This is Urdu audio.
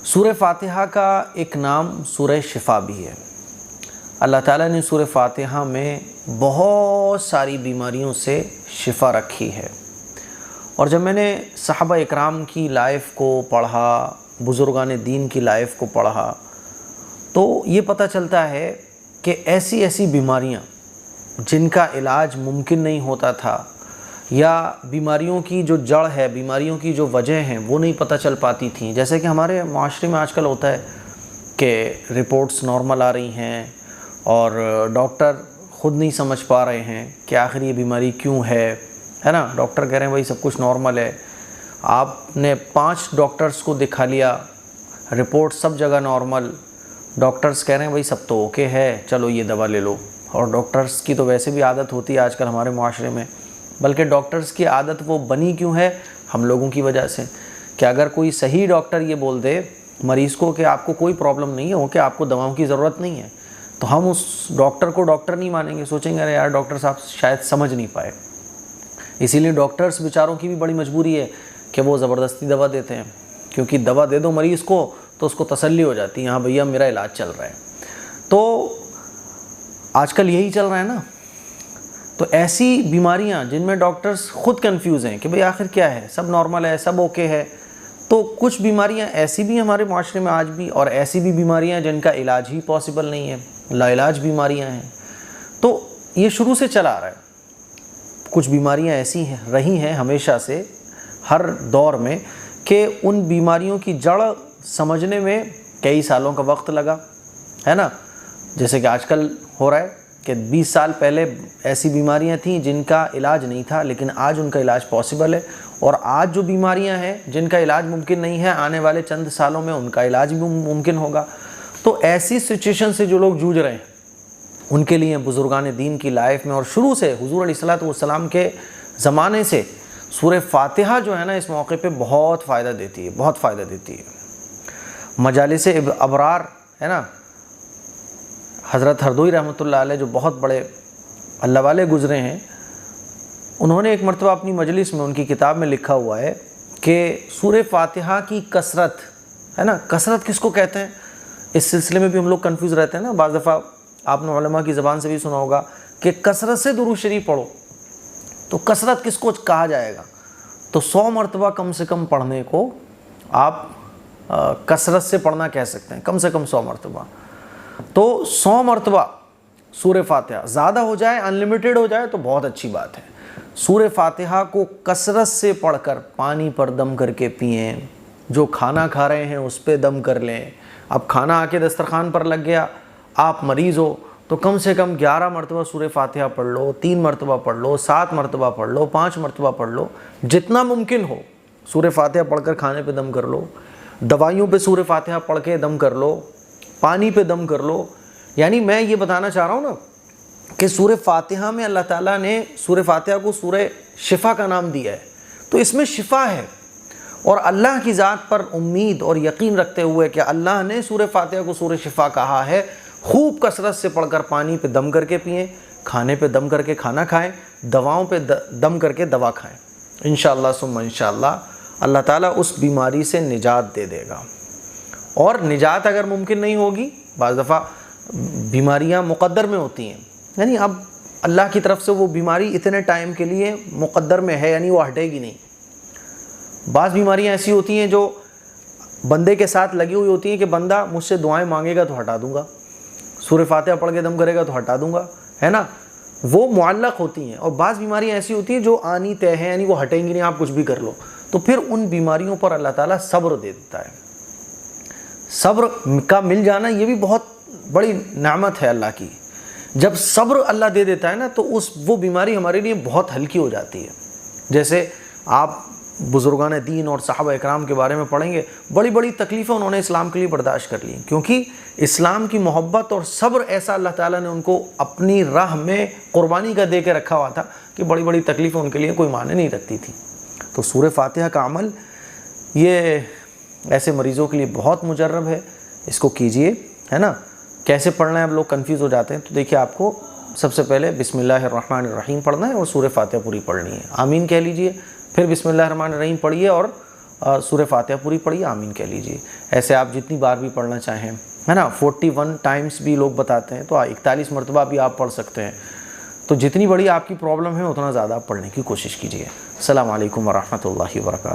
سورہ فاتحہ کا ایک نام سورہ شفا بھی ہے۔ اللہ تعالیٰ نے سورہ فاتحہ میں بہت ساری بیماریوں سے شفا رکھی ہے، اور جب میں نے صحابہ اکرام کی لائف کو پڑھا، بزرگان دین کی لائف کو پڑھا، تو یہ پتہ چلتا ہے کہ ایسی ایسی بیماریاں جن کا علاج ممکن نہیں ہوتا تھا، یا بیماریوں کی جو جڑ ہے، بیماریوں کی جو وجہ ہیں وہ نہیں پتہ چل پاتی تھیں۔ جیسے کہ ہمارے معاشرے میں آج کل ہوتا ہے کہ رپورٹس نارمل آ رہی ہیں اور ڈاکٹر خود نہیں سمجھ پا رہے ہیں کہ آخر یہ بیماری کیوں ہے نا۔ ڈاکٹر کہہ رہے ہیں بھائی سب کچھ نارمل ہے، آپ نے 5 ڈاکٹرز کو دکھا لیا، رپورٹ سب جگہ نارمل، ڈاکٹرز کہہ رہے ہیں بھائی سب تو اوکے ہے، چلو یہ دوا لے لو۔ اور ڈاکٹرز کی تو ویسے بھی عادت ہوتی ہے آج کل ہمارے معاشرے میں، بلکہ ڈاکٹرز کی عادت وہ بنی کیوں ہے؟ ہم لوگوں کی وجہ سے، کہ اگر کوئی صحیح ڈاکٹر یہ بول دے مریض کو کہ آپ کو کوئی پرابلم نہیں ہے، ہو کہ آپ کو دواؤں کی ضرورت نہیں ہے، تو ہم اس ڈاکٹر کو ڈاکٹر نہیں مانیں گے، سوچیں گے ارے یار ڈاکٹر صاحب شاید سمجھ نہیں پائے۔ اسی لیے ڈاکٹرز بیچاروں کی بھی بڑی مجبوری ہے کہ وہ زبردستی دوا دیتے ہیں، کیونکہ دوا دے دو مریض کو تو اس کو تسلی ہو جاتی ہے، ہاں بھیا میرا علاج چل رہا ہے۔ تو آج کل یہی چل رہا ہے نا۔ تو ایسی بیماریاں جن میں ڈاکٹرز خود کنفیوز ہیں کہ بھئی آخر کیا ہے، سب نارمل ہے، سب اوکے ہے، تو کچھ بیماریاں ایسی بھی ہمارے معاشرے میں آج بھی، اور ایسی بھی بیماریاں جن کا علاج ہی پاسبل نہیں ہے، لا علاج بیماریاں ہیں۔ تو یہ شروع سے چلا آ رہا ہے۔ کچھ بیماریاں ایسی ہیں رہی ہیں ہمیشہ سے، ہر دور میں، کہ ان بیماریوں کی جڑ سمجھنے میں کئی سالوں کا وقت لگا، ہے نا۔ جیسے کہ آج کل ہو رہا ہے کہ 20 سال پہلے ایسی بیماریاں تھیں جن کا علاج نہیں تھا، لیکن آج ان کا علاج پاسبل ہے، اور آج جو بیماریاں ہیں جن کا علاج ممکن نہیں ہے، آنے والے چند سالوں میں ان کا علاج بھی ممکن ہوگا۔ تو ایسی سچویشن سے جو لوگ جوجھ رہے ہیں ان کے لیے بزرگان دین کی لائف میں، اور شروع سے حضور علیہ الصلوۃ والسلام کے زمانے سے سورہ فاتحہ جو ہے نا اس موقع پہ بہت فائدہ دیتی ہے، بہت فائدہ دیتی ہے۔ مجالس ابرار ہے نا، حضرت ہردوئی رحمۃ اللہ علیہ جو بہت بڑے اللہ والے گزرے ہیں، انہوں نے ایک مرتبہ اپنی مجلس میں، ان کی کتاب میں لکھا ہوا ہے کہ سورہ فاتحہ کی کثرت ہے نا، کثرت کس کو کہتے ہیں؟ اس سلسلے میں بھی ہم لوگ کنفیوز رہتے ہیں نا۔ بعض دفعہ آپ نے علماء کی زبان سے بھی سنا ہوگا کہ کثرت سے درود شریف پڑھو، تو کثرت کس کو کہا جائے گا؟ تو 100 مرتبہ کم سے کم پڑھنے کو آپ کثرت سے پڑھنا کہہ سکتے ہیں، کم سے کم 100 مرتبہ۔ تو 100 مرتبہ سورہ فاتحہ، زیادہ ہو جائے، انلیمیٹڈ ہو جائے تو بہت اچھی بات ہے۔ سورہ فاتحہ کو کثرت سے پڑھ کر پانی پر دم کر کے پئیں، جو کھانا کھا رہے ہیں اس پہ دم کر لیں۔ اب کھانا آ کے دسترخوان پر لگ گیا، آپ مریض ہو تو کم سے کم 11 مرتبہ سورہ فاتحہ پڑھ لو، 3 مرتبہ پڑھ لو، 7 مرتبہ پڑھ لو، 5 مرتبہ پڑھ لو، جتنا ممکن ہو سورہ فاتحہ پڑھ کر کھانے پہ دم کر لو، دوائیوں پہ سورہ فاتحہ پڑھ کے دم کر لو، پانی پہ دم کر لو۔ یعنی میں یہ بتانا چاہ رہا ہوں نا کہ سورہ فاتحہ میں اللہ تعالیٰ نے سورہ فاتحہ کو سورہ شفا کا نام دیا ہے، تو اس میں شفا ہے، اور اللہ کی ذات پر امید اور یقین رکھتے ہوئے کہ اللہ نے سورہ فاتحہ کو سورہ شفا کہا ہے، خوب کثرت سے پڑھ کر پانی پہ دم کر کے پئیں، کھانے پہ دم کر کے کھانا کھائیں، دواؤں پہ دم کر کے دوا کھائیں۔ انشاءاللہ ثم انشاءاللہ اللہ تعالیٰ اس بیماری سے نجات دے دے گا۔ اور نجات اگر ممکن نہیں ہوگی، بعض دفعہ بیماریاں مقدر میں ہوتی ہیں، یعنی اب اللہ کی طرف سے وہ بیماری اتنے ٹائم کے لیے مقدر میں ہے، یعنی وہ ہٹے گی نہیں۔ بعض بیماریاں ایسی ہوتی ہیں جو بندے کے ساتھ لگی ہوئی ہوتی ہیں کہ بندہ مجھ سے دعائیں مانگے گا تو ہٹا دوں گا، سورہ فاتحہ پڑھ کے دم کرے گا تو ہٹا دوں گا، ہے نا، وہ معلق ہوتی ہیں۔ اور بعض بیماریاں ایسی ہوتی ہیں جو آنی طے ہیں، یعنی وہ ہٹیں گی نہیں، آپ کچھ بھی کر لو، تو پھر ان بیماریوں پر اللہ تعالیٰ صبر دے دیتا ہے۔ صبر کا مل جانا یہ بھی بہت بڑی نعمت ہے اللہ کی۔ جب صبر اللہ دے دیتا ہے نا تو وہ بیماری ہمارے لیے بہت ہلکی ہو جاتی ہے۔ جیسے آپ بزرگان دین اور صحابہ اکرام کے بارے میں پڑھیں گے، بڑی بڑی تکلیفیں انہوں نے اسلام کے لیے برداشت کر لی، کیونکہ اسلام کی محبت اور صبر ایسا اللہ تعالیٰ نے ان کو اپنی راہ میں قربانی کا دے کے رکھا ہوا تھا کہ بڑی بڑی تکلیفیں ان کے لیے کوئی معنی نہیں رکھتی تھی۔ تو سورہ فاتحہ کا عمل یہ ایسے مریضوں کے لیے بہت مجرب ہے، اس کو کیجئے، ہے نا۔ کیسے پڑھنا ہے؟ اب لوگ کنفیوز ہو جاتے ہیں، تو دیکھیے آپ کو سب سے پہلے بسم اللہ الرحمن الرحیم پڑھنا ہے اور سورہ فاتحہ پوری پڑھنی ہے، آمین کہہ لیجئے، پھر بسم اللہ الرحمن الرحیم پڑھیے اور سورہ فاتحہ پوری پڑھیے، آمین کہہ لیجیے۔ ایسے آپ جتنی بار بھی پڑھنا چاہیں، ہے نا، 41 ٹائمز بھی لوگ بتاتے ہیں، تو 41 مرتبہ بھی آپ پڑھ سکتے ہیں۔ تو جتنی بڑی آپ کی پرابلم ہے اتنا زیادہ آپ پڑھنے کی کوشش کیجیے۔ السلام علیکم ورحمۃ اللہ وبرکاتہ۔